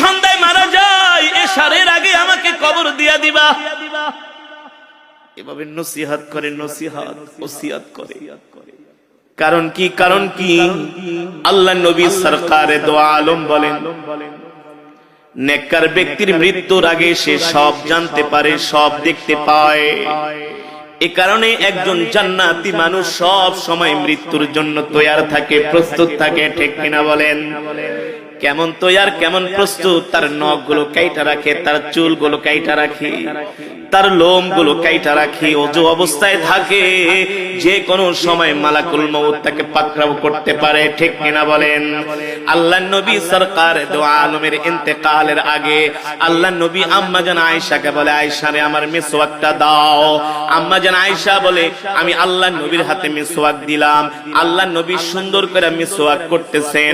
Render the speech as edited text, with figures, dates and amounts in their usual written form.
সন্ধ্যায় মারা যায় এশারের আগে আমাকে কবর দিয়া দিবা। এভাবে নসিহত করে, নসিহত ওসিয়ত করে। কারণ কি? কারণ কি? আল্লাহ নবী সরকারে দো আলম বলেন, নেককার ব্যক্তির মৃত্যুর আগে সে সব জানতে পারে, সব দেখতে পায়। এ কারণে একজন জান্নাতি মানুষ সব সময় মৃত্যুর জন্য তৈয়ার থাকে, প্রস্তুত থাকে। ঠিক কিনা বলেন? কেমন তৈয়ার, কেমন প্রস্তুত? তার নখগুলো কাইটা রাখে, তার চুলগুলো কাইটা রাখে, তার লোমগুলো কাইটা রাখে, ওযু অবস্থায় থাকে। যে কোনো সময় মালাকুল মউত তাকে পাকড়াও করতে পারে। ঠিক কিনা বলেন? আল্লাহর নবী সরকার দো আলমের ইন্তেকালের আগে আল্লাহর নবী আম্মা জান আয়েশাকে বলে, আয়েশা রে আমার মিসওয়াকটা দাও। আম্মা জান আয়েশা বলে, আমি আল্লাহর নবীর হাতে মিসওয়াক দিলাম। আল্লাহর নবী সুন্দর করে মিসওয়াক করতেছেন।